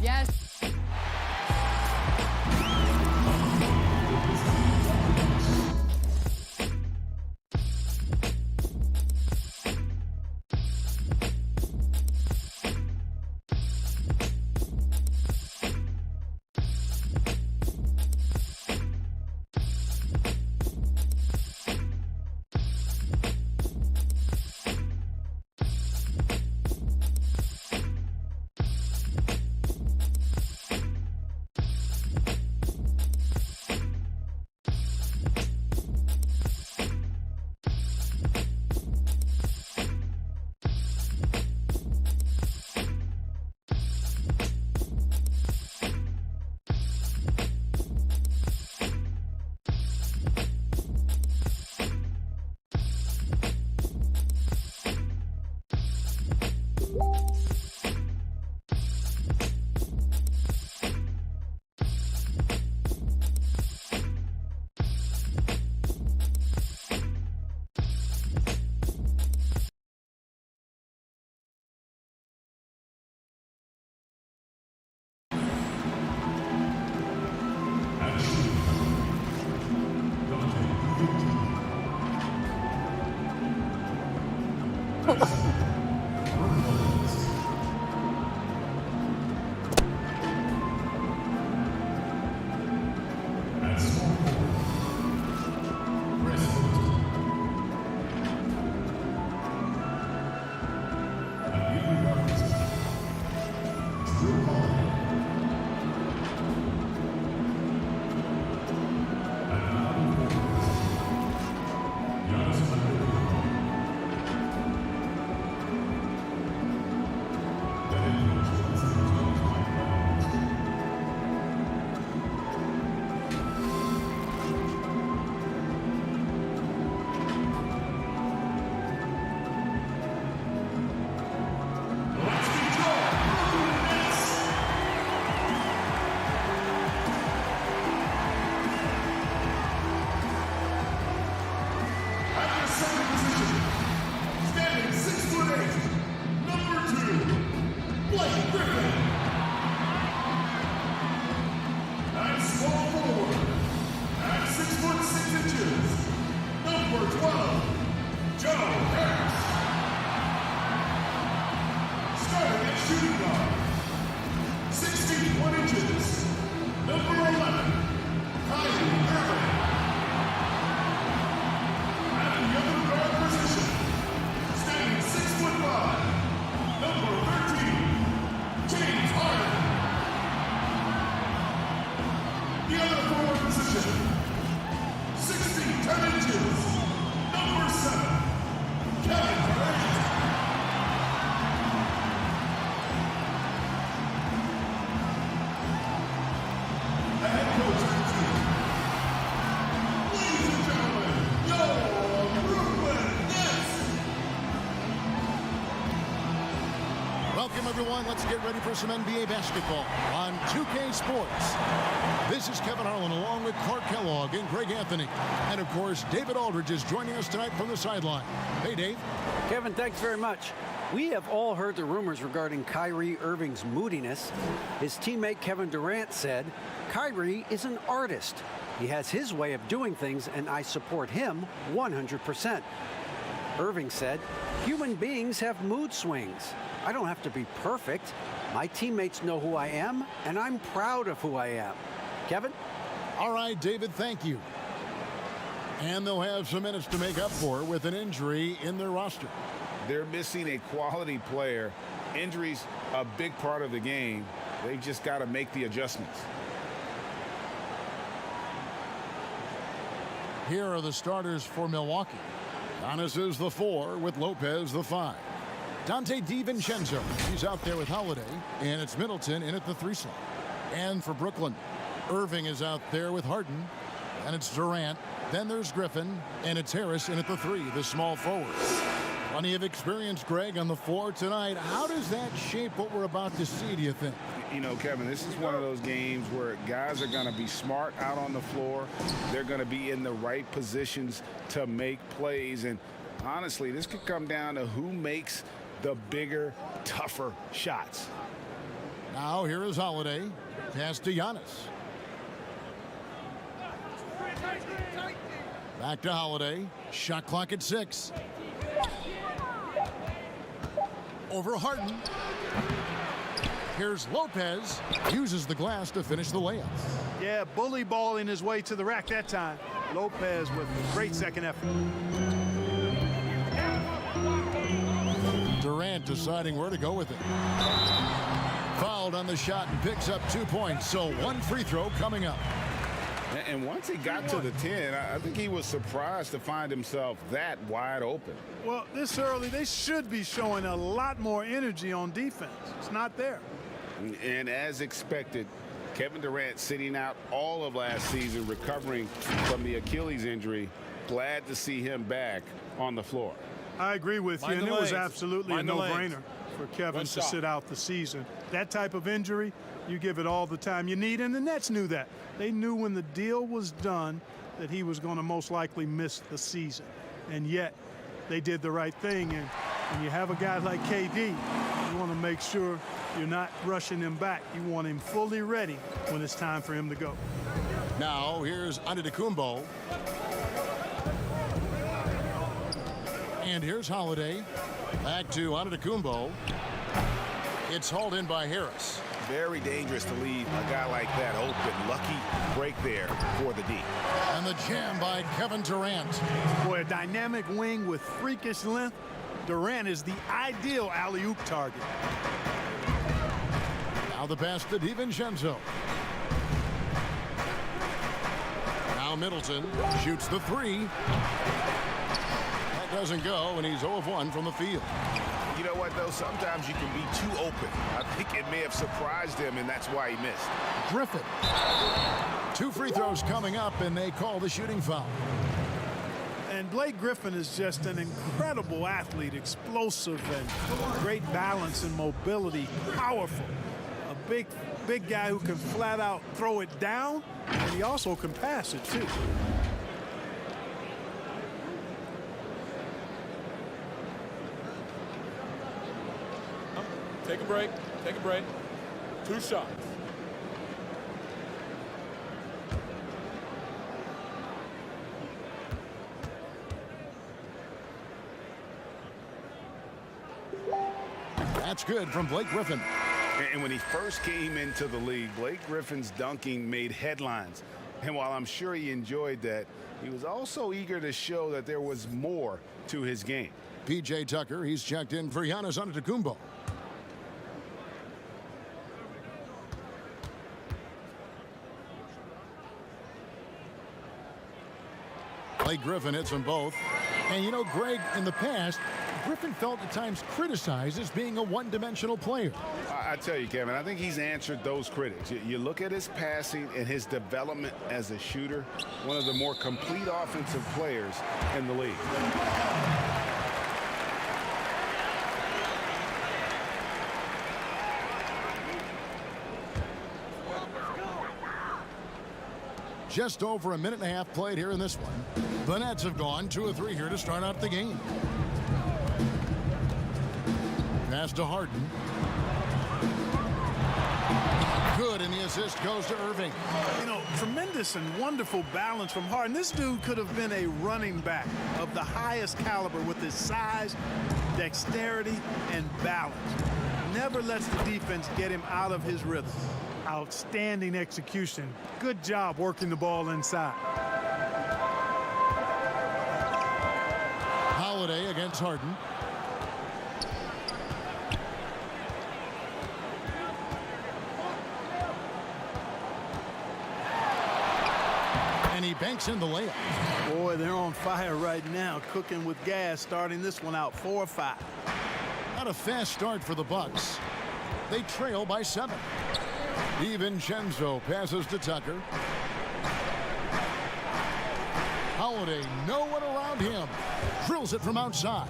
Yes. Everyone, let's get ready for some NBA basketball on 2K Sports. This is Kevin Harlan along with Clark Kellogg and Greg Anthony. And of course, David Aldridge is joining us tonight from the sideline. Hey, Dave. Kevin, thanks very much. We have all heard the rumors regarding Kyrie Irving's moodiness. His teammate Kevin Durant said, Kyrie is an artist. He has his way of doing things, and I support him 100%. Irving said, human beings have mood swings. I don't have to be perfect. My teammates know who I am, and I'm proud of who I am. Kevin? All right, David, thank you. And they'll have some minutes to make up for with an injury in their roster. They're missing a quality player. Injuries a big part of the game. They've just got to make the adjustments. Here are the starters for Milwaukee. Giannis is the 4 with Lopez the 5. Dante DiVincenzo, he's out there with Holiday, and it's Middleton in at the 3 slot. And for Brooklyn, Irving is out there with Harden, and it's Durant. Then there's Griffin, and it's Harris in at the 3, the small forward. Plenty of experience, Greg, on the floor tonight. How does that shape what we're about to see, do you think? You know, Kevin, this is one of those games where guys are going to be smart out on the floor. They're going to be in the right positions to make plays. And honestly, this could come down to who makes the bigger, tougher shots. Now here is Holiday. Pass to Giannis. Back to Holiday. Shot clock at 6. Over Harden. Here's Lopez. Uses the glass to finish the layup. Yeah, bully balling his way to the rack that time. Lopez with a great second effort. Durant deciding where to go with it. Fouled on the shot and picks up 2 points. So one free throw coming up. And once he got to the 10, I think he was surprised to find himself that wide open. Well, this early, they should be showing a lot more energy on defense. It's not there. And as expected, Kevin Durant sitting out all of last season, recovering from the Achilles injury. Glad to see him back on the floor. I agree with you, and it was absolutely a no-brainer for Kevin to sit out the season. That type of injury, you give it all the time you need, and the Nets knew that. They knew when the deal was done that he was going to most likely miss the season, and yet they did the right thing. And when you have a guy like KD, you want to make sure you're not rushing him back. You want him fully ready when it's time for him to go. Now here's Antetokounmpo. And here's Holiday. Back to Antetokounmpo. It's hauled in by Harris. Very dangerous to leave a guy like that open. Lucky break there for the D. And the jam by Kevin Durant. Boy, a dynamic wing with freakish length. Durant is the ideal alley-oop target. Now the pass to DiVincenzo. Now Middleton shoots the 3. That doesn't go, and he's 0 of 1 from the field. You know what, though? Sometimes you can be too open. I think it may have surprised him, and that's why he missed. Griffin. 2 free throws coming up, and they call the shooting foul. And Blake Griffin is just an incredible athlete, explosive and great balance and mobility, powerful. A big guy who can flat out throw it down, and he also can pass it too. Take a break. Take a break. 2 shots. That's good from Blake Griffin. And when he first came into the league, Blake Griffin's dunking made headlines. And while I'm sure he enjoyed that, he was also eager to show that there was more to his game. P.J. Tucker, he's checked in for Giannis Antetokounmpo. Blake Griffin hits them both. And you know, Greg, in the past, Griffin felt at times criticized as being a one-dimensional player. I tell you, Kevin, I think he's answered those critics. You look at his passing and his development as a shooter, one of the more complete offensive players in the league. Just over a minute and a half played here in this one. The Nets have gone 2 of 3 here to start out the game. Pass to Harden. Good, and the assist goes to Irving. You know, tremendous and wonderful balance from Harden. This dude could have been a running back of the highest caliber with his size, dexterity, and balance. Never lets the defense get him out of his rhythm. Outstanding execution. Good job working the ball inside. Holiday against Harden. And he banks in the layup. Boy, they're on fire right now, cooking with gas, starting this one out 4-5. Not a fast start for the Bucks. They trail by 7. DiVincenzo passes to Tucker. Holiday, no one around him. Drills it from outside.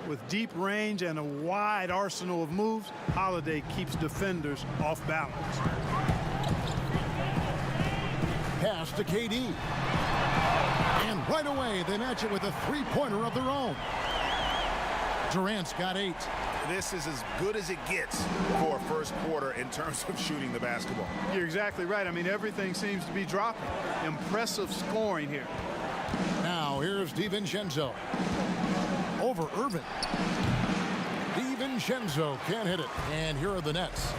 With deep range and a wide arsenal of moves, Holiday keeps defenders off balance. Pass to KD. And right away, they match it with a 3-pointer of their own. Durant's got 8. This is as good as it gets for a first quarter in terms of shooting the basketball. You're exactly right. I mean, everything seems to be dropping. Impressive scoring here. Now here's DiVincenzo over Irving. DiVincenzo can't hit it, and here are the Nets.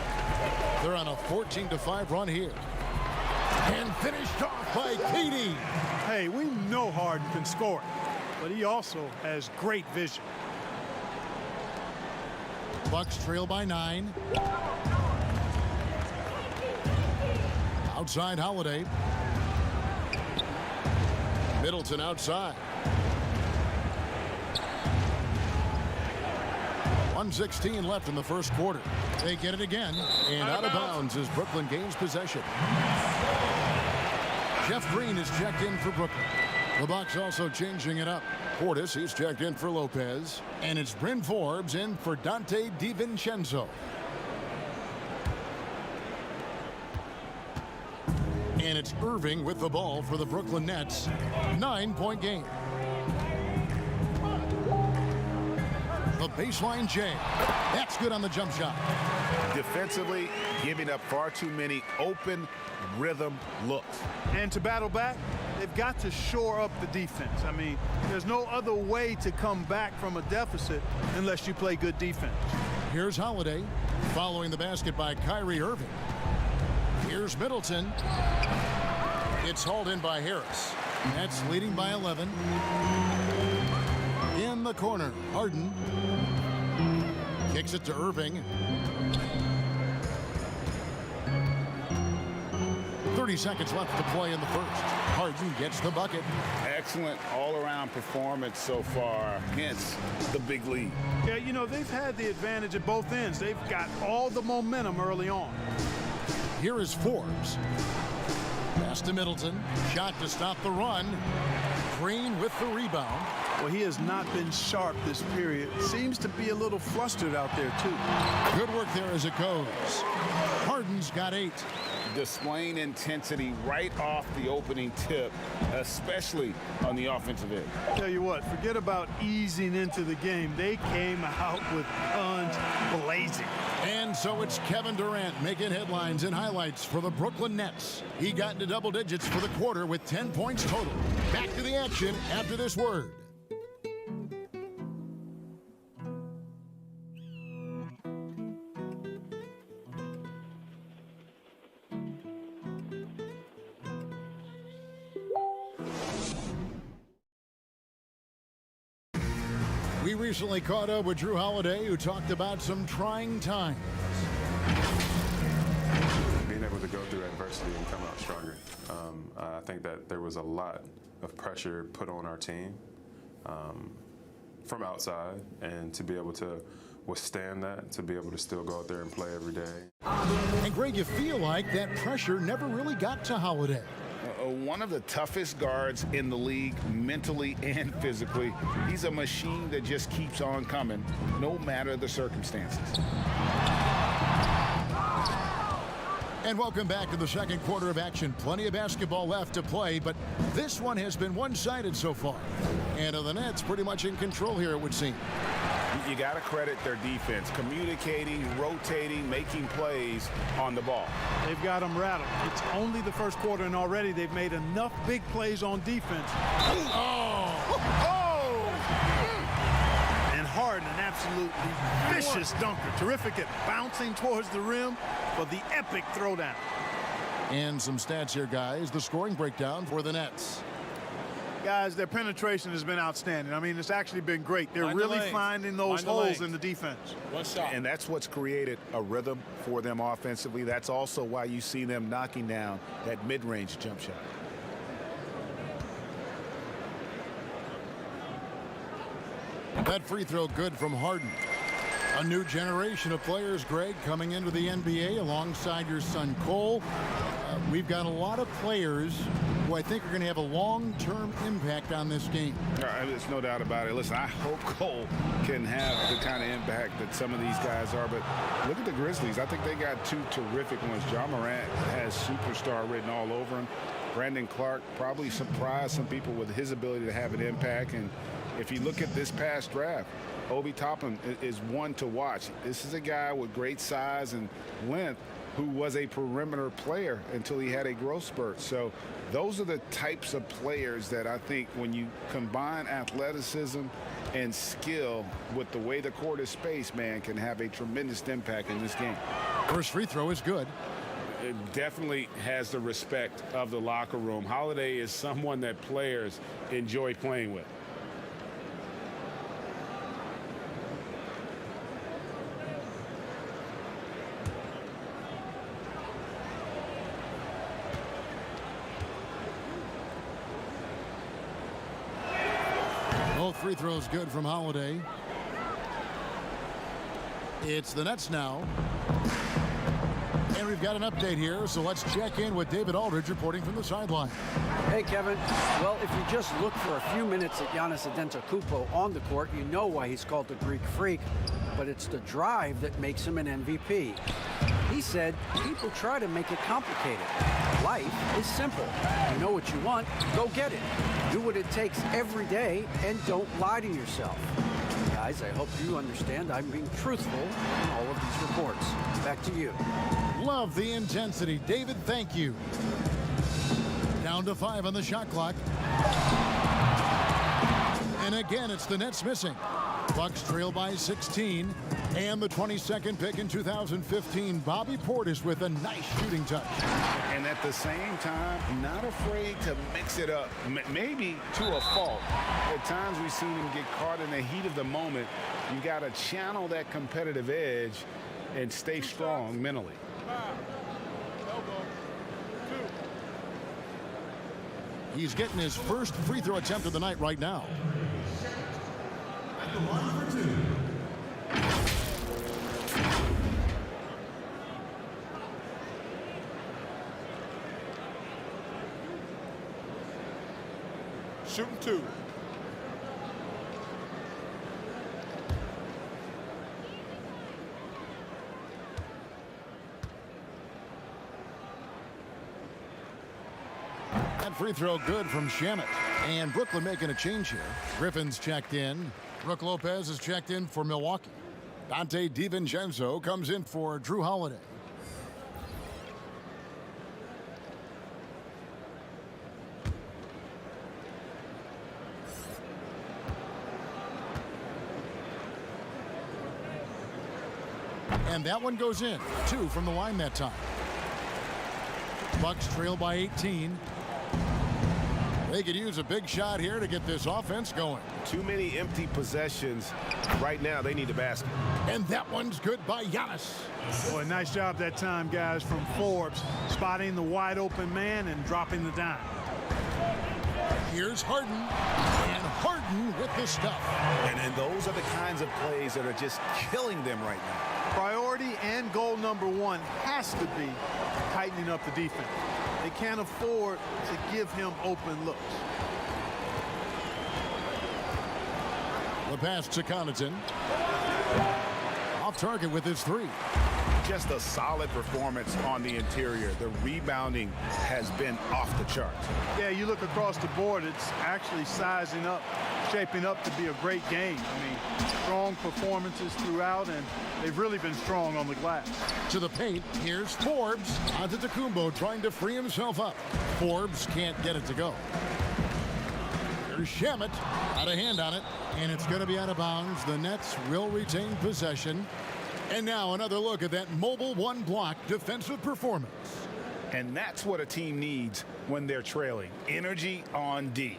They're on a 14-5 run here, and finished off by KD. Hey, we know Harden can score, but he also has great vision. Bucks trail by 9. Outside Holiday. Middleton outside. 1:16 left in the first quarter. They get it again, and out of bounds as Brooklyn gains possession. Jeff Green is checked in for Brooklyn. The Bucks also changing it up. Portis, he's checked in for Lopez. And it's Bryn Forbes in for Dante DiVincenzo. And it's Irving with the ball for the Brooklyn Nets. 9-point game. The baseline J. That's good on the jump shot. Defensively, giving up far too many open rhythm looks. And to battle back, they've got to shore up the defense. I mean, there's no other way to come back from a deficit unless you play good defense. Here's Holiday following the basket by Kyrie Irving. Here's Middleton. It's hauled in by Harris. Nets leading by 11. In the corner, Harden kicks it to Irving. 30 seconds left to play in the first. Harden gets the bucket. Excellent all-around performance so far against the big lead. Yeah, you know, they've had the advantage at both ends. They've got all the momentum early on. Here is Forbes. Pass to Middleton. Shot to stop the run. Green with the rebound. Well, he has not been sharp this period. Seems to be a little flustered out there, too. Good work there as it goes. Harden's got 8. Displaying intensity right off the opening tip, especially on the offensive end. Tell you what, forget about easing into the game. They came out with guns blazing. And so it's Kevin Durant making headlines and highlights for the Brooklyn Nets. He got into double digits for the quarter with 10 points total. Back to the action after this word. We recently caught up with Drew Holiday, who talked about some trying times. Being able to go through adversity and come out stronger. I think that there was a lot of pressure put on our team from outside, and to be able to withstand that, to be able to still go out there and play every day. And Greg, you feel like that pressure never really got to Holiday. One of the toughest guards in the league, mentally and physically. He's a machine that just keeps on coming, no matter the circumstances. And welcome back to the second quarter of action. Plenty of basketball left to play, but this one has been one-sided so far. And the Nets pretty much in control here, it would seem. You got to credit their defense, communicating, rotating, making plays on the ball. They've got them rattled. It's only the first quarter, and already they've made enough big plays on defense. And Harden, an absolutely vicious dunker. Terrific at bouncing towards the rim for the epic throwdown. And some stats here, guys. The scoring breakdown for the Nets. Guys, their penetration has been outstanding. I mean, it's actually been great. They're really finding those holes in the defense. One shot. And that's what's created a rhythm for them offensively. That's also why you see them knocking down that mid-range jump shot. That free throw good from Harden. A new generation of players, Greg, coming into the NBA alongside your son Cole. We've got a lot of players who I think are going to have a long-term impact on this game. There's no doubt about it. Listen, I hope Cole can have the kind of impact that some of these guys are, but look at the Grizzlies. I think they got two terrific ones. Ja Morant has superstar written all over him. Brandon Clark probably surprised some people with his ability to have an impact, and if you look at this past draft, Obi Toppin is one to watch. This is a guy with great size and length who was a perimeter player until he had a growth spurt. So those are the types of players that I think when you combine athleticism and skill with the way the court is spaced, man, can have a tremendous impact in this game. First free throw is good. It definitely has the respect of the locker room. Holiday is someone that players enjoy playing with. Both free throws good from Holiday. It's the Nets now. And we've got an update here, so let's check in with David Aldridge reporting from the sideline. Hey, Kevin. Well, if you just look for a few minutes at Giannis Antetokounmpo on the court, you know why he's called the Greek Freak. But it's the drive that makes him an MVP. He said, people try to make it complicated. Life is simple. You know what you want, go get it. Do what it takes every day and don't lie to yourself. Guys, I hope you understand I'm being truthful in all of these reports. Back to you. Love the intensity. David, thank you. Down to 5 on the shot clock. And again, it's the Nets missing. Bucks trail by 16. And the 22nd pick in 2015, Bobby Portis with a nice shooting touch. And at the same time, not afraid to mix it up, maybe to a fault. At times we've seen him get caught in the heat of the moment. You got to channel that competitive edge and stay strong mentally. He's getting his first free throw attempt of the night right now. At the line for 2. Shooting 2. That free throw good from Shamet. And Brooklyn making a change here. Griffin's checked in. Brook Lopez is checked in for Milwaukee. Dante DiVincenzo comes in for Drew Holiday. And that one goes in. 2 from the line that time. Bucks trail by 18. They could use a big shot here to get this offense going. Too many empty possessions. Right now, they need a basket. And that one's good by Giannis. Boy, nice job that time, guys, from Forbes, spotting the wide open man and dropping the dime. Here's Harden, and Harden with the stuff. And those are the kinds of plays that are just killing them right now. Priority and goal number 1 has to be tightening up the defense. They can't afford to give him open looks. The pass to Connaughton. Off target with his 3. Just a solid performance on the interior. The rebounding has been off the charts. Yeah, you look across the board, it's actually sizing up, shaping up to be a great game. I mean, strong performances throughout, and they've really been strong on the glass. To the paint, here's Forbes. Antetokounmpo trying to free himself up. Forbes can't get it to go. Here's Shamet, got a hand on it, and it's going to be out of bounds. The Nets will retain possession. And now another look at that mobile 1-block defensive performance. And that's what a team needs when they're trailing. Energy on D.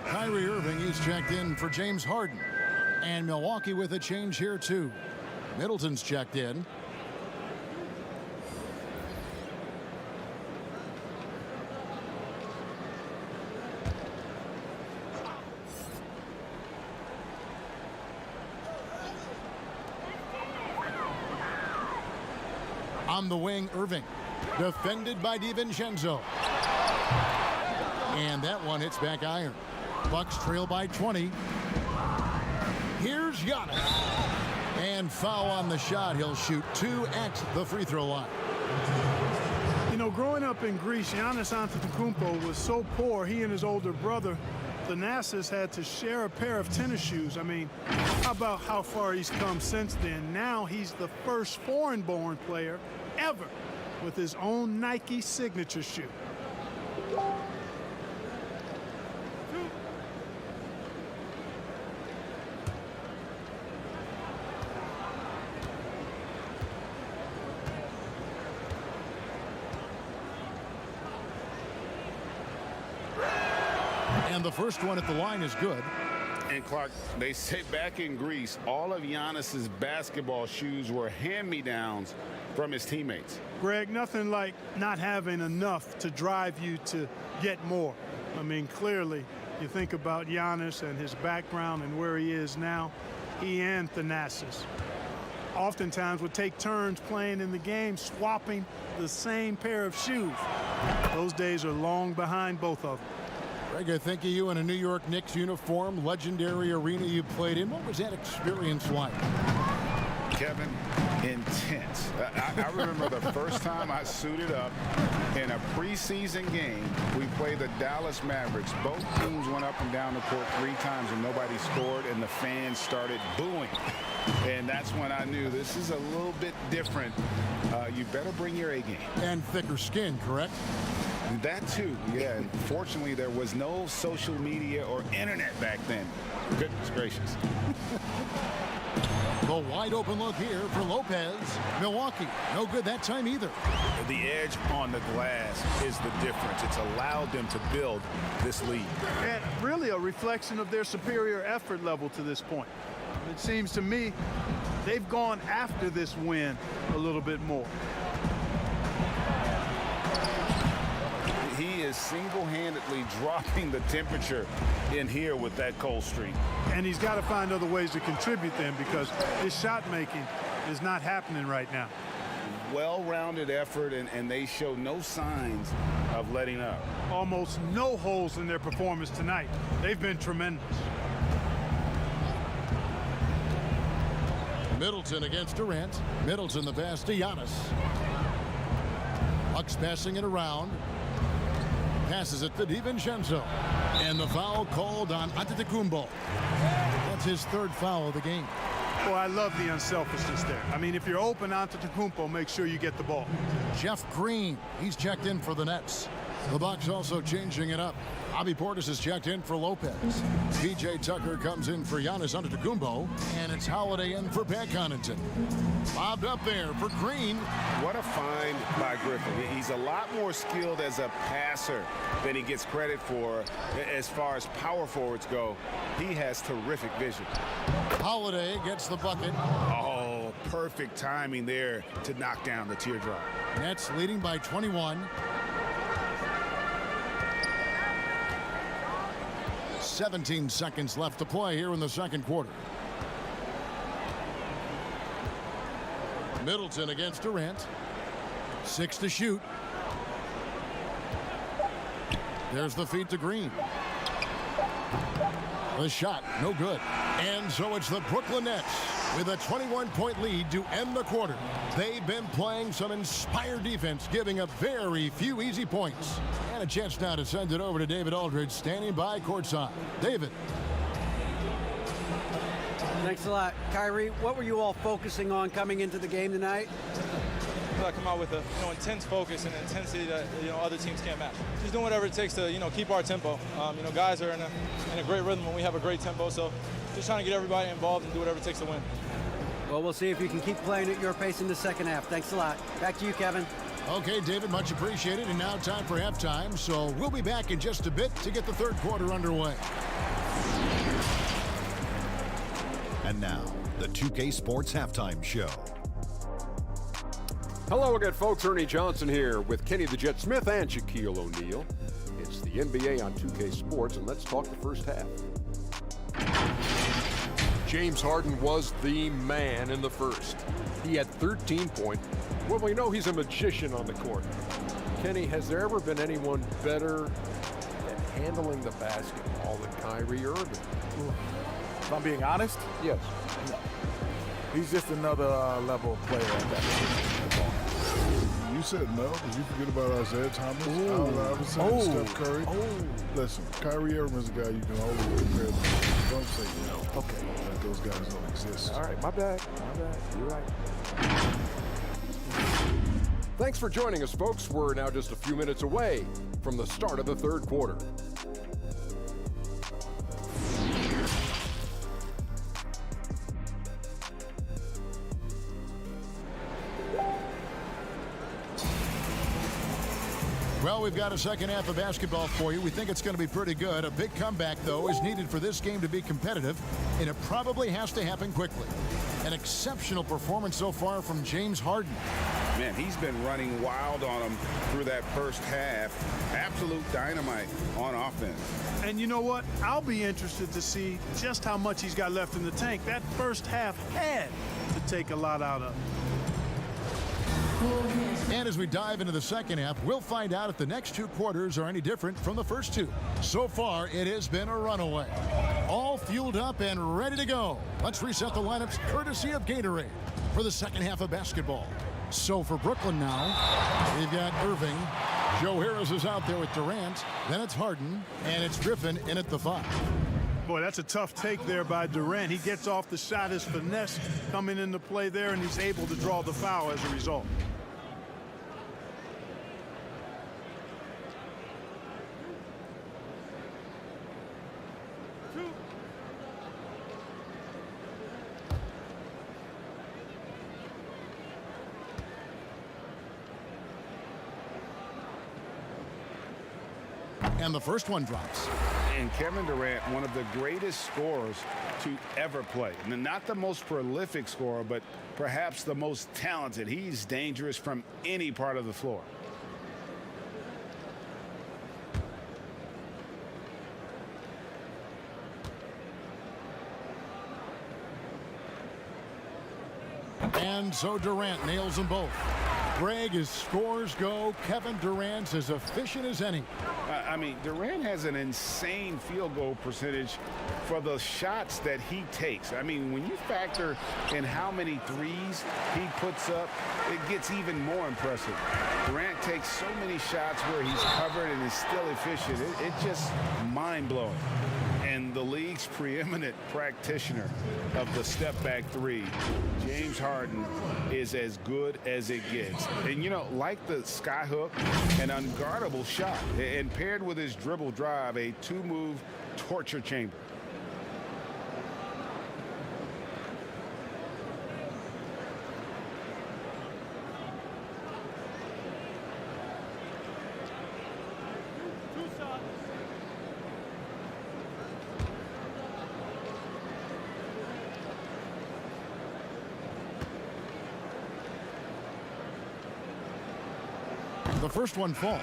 Kyrie Irving is checked in for James Harden. And Milwaukee with a change here too. Middleton's checked in. On the wing, Irving. Defended by DiVincenzo. And that one hits back iron. Bucks trail by 20. Here's Giannis. And foul on the shot. He'll shoot 2 at the free throw line. You know, growing up in Greece, Giannis Antetokounmpo was so poor, he and his older brother, Thanasis, had to share a pair of tennis shoes. I mean, how about how far he's come since then? Now he's the first foreign-born player ever with his own Nike signature shoe. And the first one at the line is good. And Clark, they say back in Greece, all of Giannis's basketball shoes were hand-me-downs from his teammates. Greg, nothing like not having enough to drive you to get more. I mean, clearly, you think about Giannis and his background and where he is now, he and Thanasis oftentimes would take turns playing in the game, swapping the same pair of shoes. Those days are long behind both of them. Greg, I think of you in a New York Knicks uniform, legendary arena you played in. What was that experience like? Kevin, intense. I remember the first time I suited up in a preseason game. We played the Dallas Mavericks. Both teams went up and down the court 3 times and nobody scored, and the fans started booing. And that's when I knew this is a little bit different. You better bring your A game. And thicker skin, correct? That too, yeah. And fortunately, there was no social media or internet back then. Goodness gracious. The wide open look here for Lopez. Milwaukee, no good that time either. The edge on the glass is the difference. It's allowed them to build this lead. And really a reflection of their superior effort level to this point. It seems to me they've gone after this win a little bit more. He is single-handedly dropping the temperature in here with that cold streak. And he's got to find other ways to contribute then, because his shot making is not happening right now. Well-rounded effort, and they show no signs of letting up. Almost no holes in their performance tonight. They've been tremendous. Middleton against Durant. Middleton the pass to Giannis. Bucks passing it around. Passes it to DiVincenzo. And the foul called on Antetokounmpo. That's his 3rd foul of the game. Boy, I love the unselfishness there. I mean, if you're open Antetokounmpo, make sure you get the ball. Jeff Green, he's checked in for the Nets. The Bucks also changing it up. Bobby Portis is checked in for Lopez. P.J. Tucker comes in for Giannis Antetokounmpo. And it's Holiday in for Pat Connaughton. Bobbed up there for Green. What a find by Griffin. He's a lot more skilled as a passer than he gets credit for as far as power forwards go. He has terrific vision. Holiday gets the bucket. Oh, perfect timing there to knock down the teardrop. Nets leading by 21. 17 seconds left to play here in the 2nd quarter. Middleton against Durant. 6 to shoot. There's the feed to Green. The shot, no good. And so it's the Brooklyn Nets with a 21-point lead to end the quarter. They've been playing some inspired defense, giving up very few easy points. And a chance now to send it over to David Aldridge, standing by courtside. David. Thanks a lot. Kyrie, what were you all focusing on coming into the game tonight? I come out with a intense focus and intensity that other teams can't match. Just doing whatever it takes to keep our tempo. Guys are in a great rhythm when we have a great tempo. So just trying to get everybody involved and do whatever it takes to win. Well, we'll see if you can keep playing at your pace in the 2nd half. Thanks a lot. Back to you, Kevin. Okay, David, much appreciated. And now time for halftime. So we'll be back in just a bit to get the 3rd quarter underway. And now, the 2K Sports Halftime Show. Hello again, folks. Ernie Johnson here with Kenny the Jet Smith and Shaquille O'Neal. It's the NBA on 2K Sports, and let's talk the first half. James Harden was the man in the first. He had 13 points. Well, we know he's a magician on the court. Kenny, has there ever been anyone better at handling the basketball than Kyrie Irving? If I'm being honest? Yes. No. He's just another level player at that position. You said no. Did you forget about Isaiah Thomas, Allen Iverson, Steph Curry? Listen, Kyrie Irving's a guy you can always compare to. Don't say no. Okay. Like those guys don't exist. All right, my bad. You're right. Thanks for joining us, folks. We're now just a few minutes away from the start of the third quarter. Well, we've got a second half of basketball for you. We think it's going to be pretty good. A big comeback, though, is needed for this game to be competitive, and it probably has to happen quickly. An exceptional performance so far from James Harden. Man, he's been running wild on him through that first half. Absolute dynamite on offense. And you know what? I'll be interested to see just how much he's got left in the tank. That first half had to take a lot out of him. And as we dive into the second half, we'll find out if the next two quarters are any different from the first two. So far, it has been a runaway. All fueled up and ready to go. Let's reset the lineups courtesy of Gatorade for the second half of basketball. So for Brooklyn now, we've got Irving. Joe Harris is out there with Durant. Then it's Harden, and it's Griffin in at the 5. Boy, that's a tough take there by Durant. He gets off the shot, his finesse coming into play there, and he's able to draw the foul as a result. And the first one drops. And Kevin Durant, one of the greatest scorers to ever play. And not the most prolific scorer, but perhaps the most talented. He's dangerous from any part of the floor. And so Durant nails them both. Greg, as scores go, Kevin Durant's as efficient as any. I mean, Durant has an insane field goal percentage for the shots that he takes. I mean, when you factor in how many threes he puts up, it gets even more impressive. Durant takes so many shots where he's covered and is still efficient. It's just mind-blowing. And the league's preeminent practitioner of the step-back three, James Harden, is as good as it gets. And, you know, like the skyhook, an unguardable shot, and paired with his dribble drive, a two-move torture chamber. The first one falls.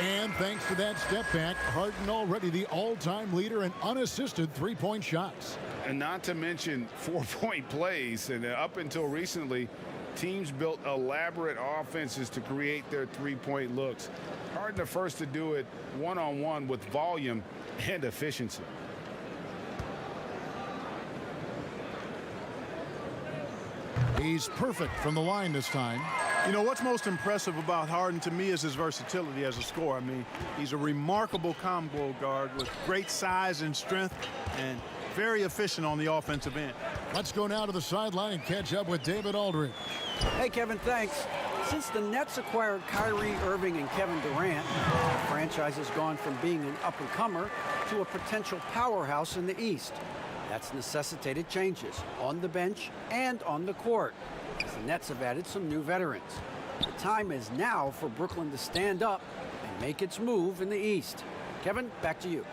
And thanks to that step back, Harden already the all-time leader in unassisted three-point shots. And not to mention four-point plays. And up until recently, teams built elaborate offenses to create their three-point looks. Harden the first to do it one-on-one with volume and efficiency. He's perfect from the line this time. You know, what's most impressive about Harden to me is his versatility as a scorer. I mean, he's a remarkable combo guard with great size and strength and very efficient on the offensive end. Let's go now to the sideline and catch up with David Aldridge. Hey, Kevin, thanks. Since the Nets acquired Kyrie Irving and Kevin Durant, the franchise has gone from being an up-and-comer to a potential powerhouse in the East. That's necessitated changes on the bench and on the court, as the Nets have added some new veterans. The time is now for Brooklyn to stand up and make its move in the East. Kevin, back to you.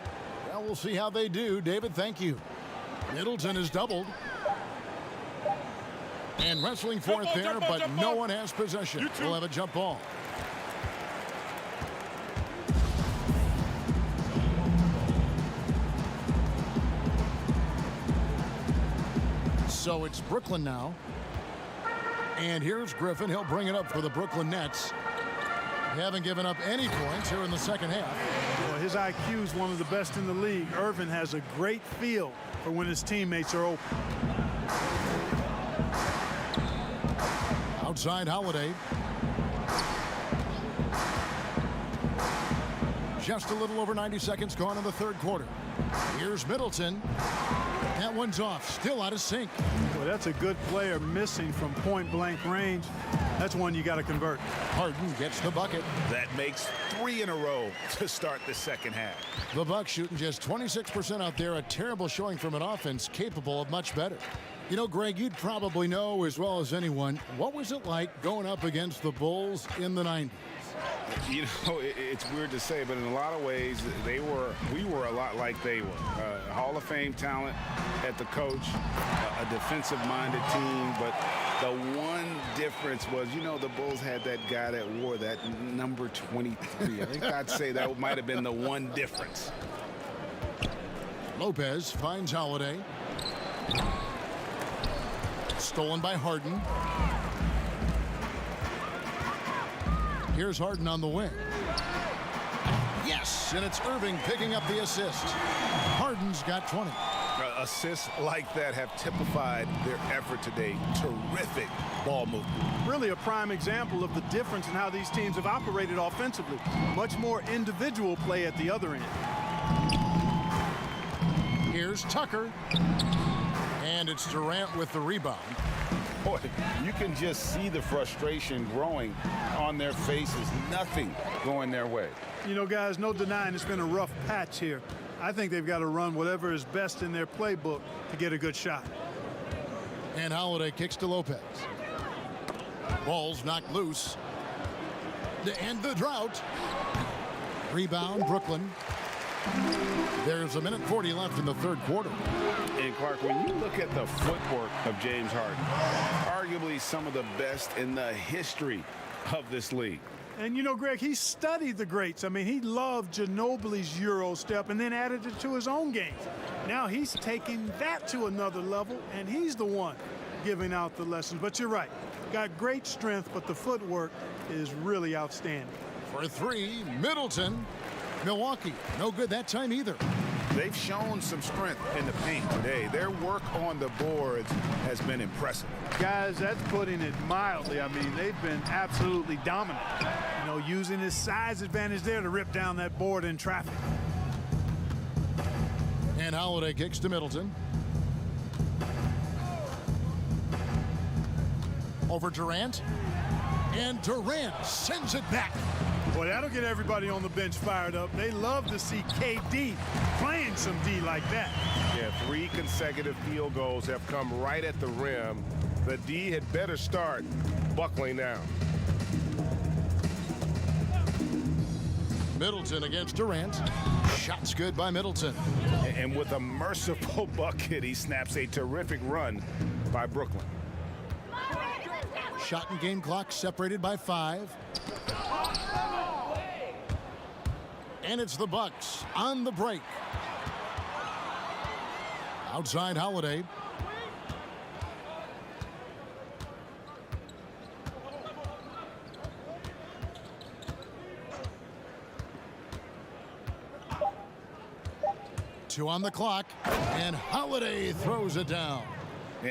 Well, we'll see how they do. David, thank you. Middleton is doubled. And wrestling for it there, but no one has possession. We'll have a jump ball. So it's Brooklyn now. And here's Griffin. He'll bring it up for the Brooklyn Nets. They haven't given up any points here in the second half. Well, his IQ is one of the best in the league. Irvin has a great feel for when his teammates are open. Outside Holiday. Just a little over 90 seconds gone in the third quarter. Here's Middleton. That one's off, still out of sync. Well, that's a good player missing from point-blank range. That's one you got to convert. Harden gets the bucket. That makes 3 in a row to start the second half. The Bucks shooting just 26% out there, a terrible showing from an offense capable of much better. You know, Greg, you'd probably know as well as anyone, what was it like going up against the Bulls in the 90s? You know, it's weird to say, but in a lot of ways, we were a lot like they were. Hall of Fame talent at the coach, a defensive-minded team, but the one difference was, you know, the Bulls had that guy that wore that number 23. I think I'd say that might have been the one difference. Lopez finds Holiday. Stolen by Harden. Here's Harden on the wing. Yes, and it's Irving picking up the assist. Harden's got 20. Assists like that have typified their effort today. Terrific ball movement. Really a prime example of the difference in how these teams have operated offensively. Much more individual play at the other end. Here's Tucker. And it's Durant with the rebound. Boy, you can just see the frustration growing on their faces. Nothing going their way. You know, guys, no denying it's been a rough patch here. I think they've got to run whatever is best in their playbook to get a good shot. And Holiday kicks to Lopez. Ball's knocked loose. To end the drought. Rebound, Brooklyn. There's 1:40 left in the third quarter. And Clark, when you look at the footwork of James Harden, arguably some of the best in the history of this league. And you know, Greg, he studied the greats. I mean, he loved Ginobili's Euro step and then added it to his own game. Now he's taking that to another level, and he's the one giving out the lessons. But you're right, got great strength, but the footwork is really outstanding. For three, Middleton. Milwaukee, no good that time either. They've shown some strength in the paint today. Their work on the boards has been impressive. Guys, that's putting it mildly. I mean, they've been absolutely dominant. You know, using his size advantage there to rip down that board in traffic. And Holiday kicks to Middleton. Over Durant. And Durant sends it back. Boy, that'll get everybody on the bench fired up. They love to see KD playing some D like that. Yeah, 3 consecutive field goals have come right at the rim. The D had better start buckling down. Middleton against Durant. Shots good by Middleton. And with a merciful bucket, he snaps a terrific run by Brooklyn. Shot and game clock separated by 5. And it's the Bucks on the break. Outside Holiday. Two on the clock, and Holiday throws it down.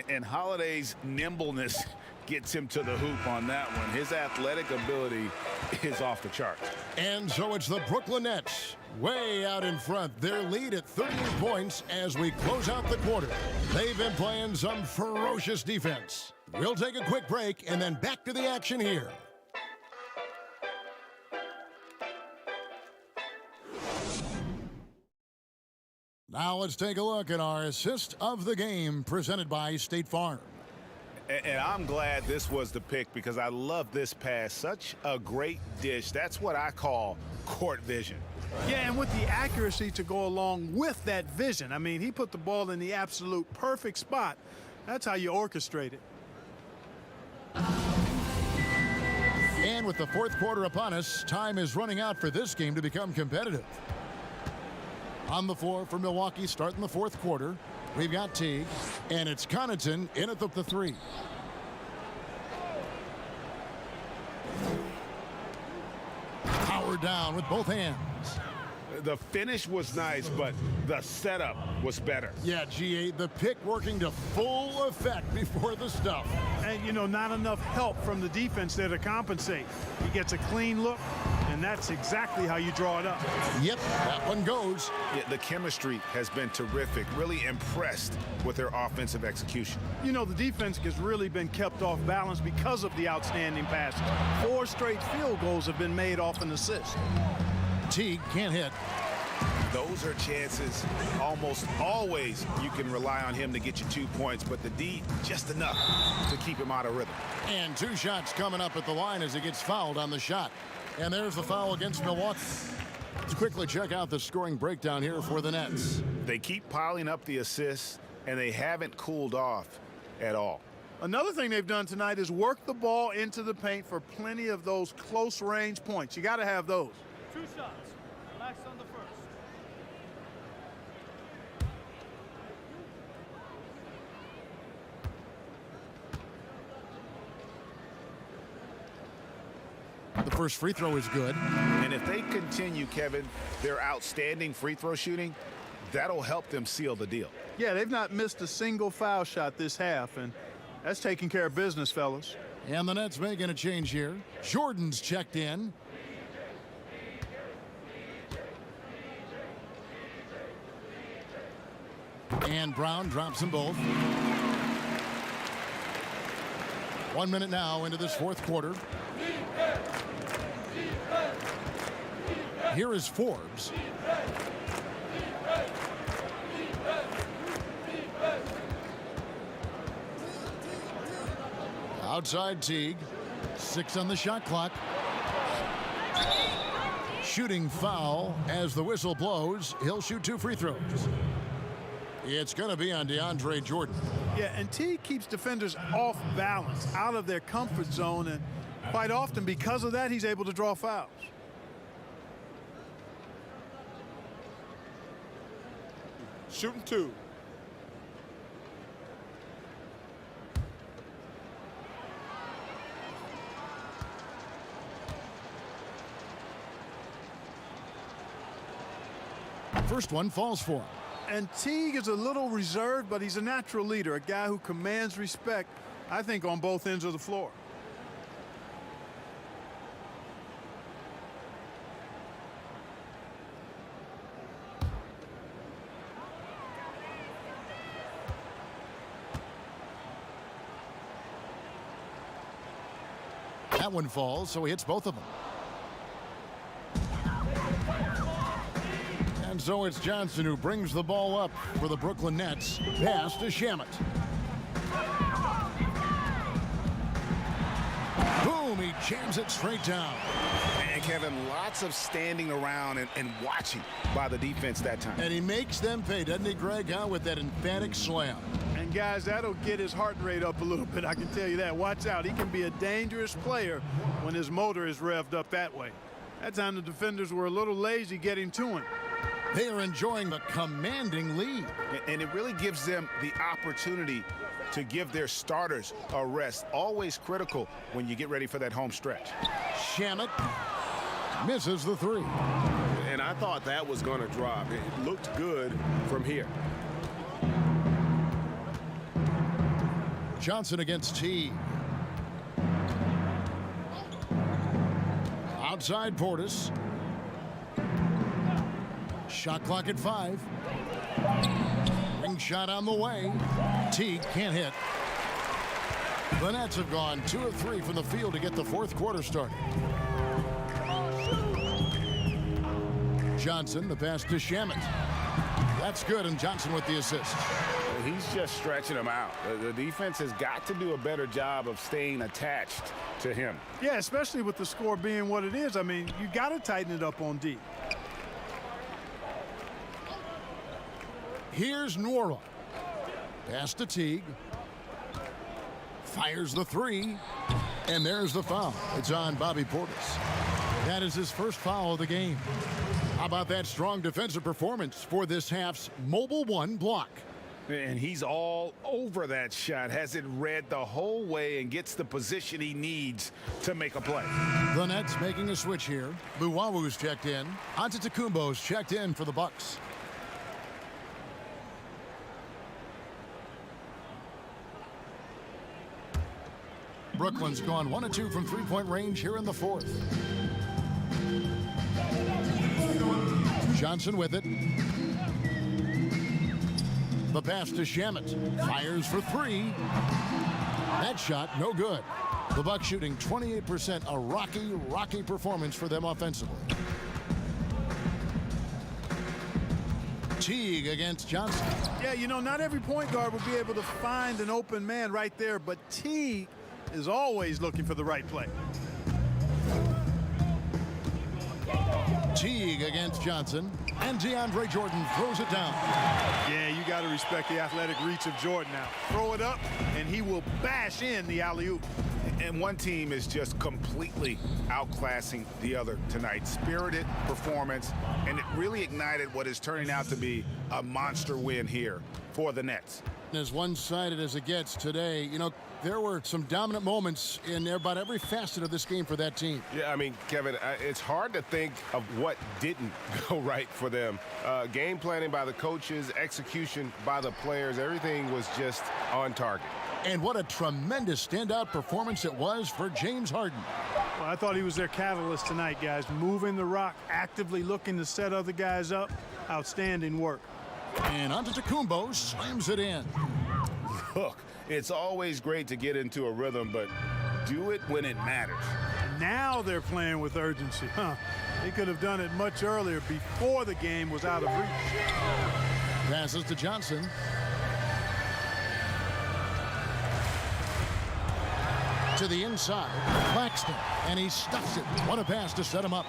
And Holiday's nimbleness gets him to the hoop on that one. His athletic ability is off the charts. And so it's the Brooklyn Nets way out in front. Their lead at 38 points as we close out the quarter. They've been playing some ferocious defense. We'll take a quick break and then back to the action here. Now let's take a look at our assist of the game presented by State Farm. And I'm glad this was the pick because I love this pass. Such a great dish. That's what I call court vision. Yeah, and with the accuracy to go along with that vision. I mean, he put the ball in the absolute perfect spot. That's how you orchestrate it. And with the fourth quarter upon us, time is running out for this game to become competitive. On the floor for Milwaukee starting the fourth quarter. We've got Teague, and it's Connaughton in at the 3. Power down with both hands. The finish was nice, but the setup was better. Yeah, GA, the pick working to full effect before the stuff. And, you know, not enough help from the defense there to compensate. He gets a clean look, and that's exactly how you draw it up. Yep, that one goes. Yeah, the chemistry has been terrific. Really impressed with their offensive execution. You know, the defense has really been kept off balance because of the outstanding passes. 4 straight field goals have been made off an assist. Teague can't hit. Those are chances. Almost always you can rely on him to get you 2 points, but the D just enough to keep him out of rhythm. And 2 shots coming up at the line as he gets fouled on the shot. And there's the foul against Milwaukee. Let's quickly check out the scoring breakdown here for the Nets. They keep piling up the assists, and they haven't cooled off at all. Another thing they've done tonight is work the ball into the paint for plenty of those close-range points. You got to have those. 2 shots. Relax on the first. The first free throw is good. And if they continue, Kevin, their outstanding free throw shooting, that'll help them seal the deal. Yeah, they've not missed a single foul shot this half, and that's taking care of business, fellas. And the Nets making a change here. Jordan's checked in. And Brown drops them both. 1 minute now into this fourth quarter. Here is Forbes. Outside Teague. 6 on the shot clock. Shooting foul as the whistle blows. He'll shoot 2 free throws. It's going to be on DeAndre Jordan. Yeah, and Teague keeps defenders off balance, out of their comfort zone, and quite often because of that, he's able to draw fouls. Shooting 2. First one falls for him. And Teague is a little reserved, but he's a natural leader, a guy who commands respect, I think, on both ends of the floor. That one falls, so he hits both of them. And so it's Johnson who brings the ball up for the Brooklyn Nets. Pass to Shamet. Boom, he jams it straight down. And Kevin, lots of standing around and watching by the defense that time. And he makes them pay, doesn't he, Greg, with that emphatic slam. And guys, that'll get his heart rate up a little bit, I can tell you that. Watch out, he can be a dangerous player when his motor is revved up that way. That time the defenders were a little lazy getting to him. They are enjoying the commanding lead. And it really gives them the opportunity to give their starters a rest. Always critical when you get ready for that home stretch. Shamet misses the 3. And I thought that was going to drop. It looked good from here. Johnson against Teague. Outside Portis. Shot clock at 5. Ring shot on the way. Teague can't hit. The Nets have gone 2 of 3 from the field to get the fourth quarter started. Johnson, the pass to Shamet. That's good, and Johnson with the assist. He's just stretching them out. The defense has got to do a better job of staying attached to him. Yeah, especially with the score being what it is. I mean, you got to tighten it up on D. Here's Nwora. Pass to Teague. Fires the 3. And there's the foul. It's on Bobby Portis. That is his first foul of the game. How about that strong defensive performance for this half's Mobile 1 block? And he's all over that shot. Has it read the whole way and gets the position he needs to make a play. The Nets making a switch here. Luwawu's checked in. Antetokounmpo's checked in for the Bucks. Brooklyn's gone 1 of 2 from three-point range here in the fourth. Johnson with it. The pass to Shamet. Fires for three. That shot, no good. The Bucks shooting 28%, a rocky performance for them offensively. Teague against Johnson. Yeah, you know, not every point guard will be able to find an open man right there, but Teague is always looking for the right play. Teague against Johnson, and DeAndre Jordan throws it down. Yeah, you got to respect the athletic reach of Jordan now. Throw it up, and he will bash in the alley-oop. And one team is just completely outclassing the other tonight. Spirited performance, and it really ignited what is turning out to be a monster win here for the Nets. As one-sided as it gets today, you know, there were some dominant moments in about every facet of this game for that team. Yeah, I mean, Kevin, it's hard to think of what didn't go right for them. Game planning by the coaches, execution by the players, everything was just on target. And what a tremendous standout performance it was for James Harden. Well, I thought he was their catalyst tonight, guys. Moving the rock, actively looking to set other guys up. Outstanding work. And Antetokounmpo slams it in. Look, it's always great to get into a rhythm, but do it when it matters. Now they're playing with urgency, huh? They could have done it much earlier, before the game was out of reach. Passes to Johnson. To the inside, Claxton, and he stuffs it. What a pass to set him up.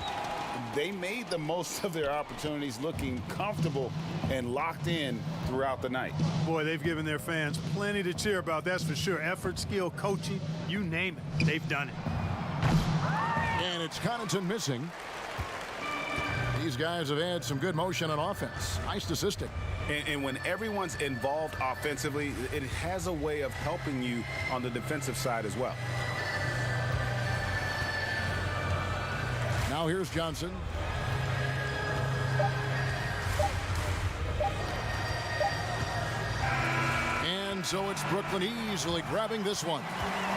They made the most of their opportunities, looking comfortable and locked in throughout the night. Boy, they've given their fans plenty to cheer about, that's for sure. Effort, skill, coaching, you name it, they've done it. And it's Connaughton missing. These guys have had some good motion on offense. Nice assisting. And when everyone's involved offensively, it has a way of helping you on the defensive side as well. Now here's Johnson. And so it's Brooklyn easily grabbing this one.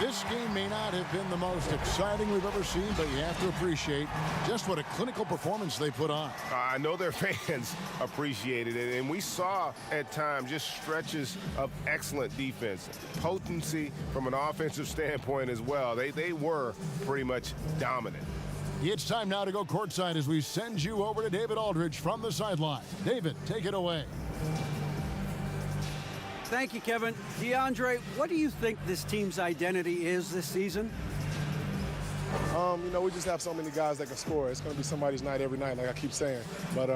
This game may not have been the most exciting we've ever seen, but you have to appreciate just what a clinical performance they put on. I know their fans appreciated it, and we saw at times just stretches of excellent defense. Potency from an offensive standpoint as well. They were pretty much dominant. It's time now to go courtside as we send you over to David Aldridge from the sideline. David, take it away. Thank you, Kevin. DeAndre, what do you think this team's identity is this season? You know, we just have so many guys that can score. It's going to be somebody's night every night, like I keep saying. But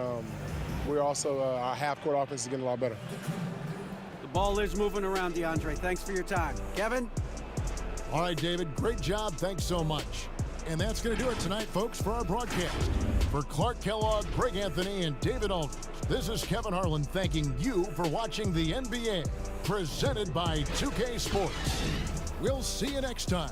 we're also, our half-court offense is getting a lot better. The ball is moving around, DeAndre. Thanks for your time. Kevin? All right, David, great job. Thanks so much. And that's going to do it tonight, folks, for our broadcast. For Clark Kellogg, Greg Anthony, and David Aldridge, this is Kevin Harlan thanking you for watching the NBA, presented by 2K Sports. We'll see you next time.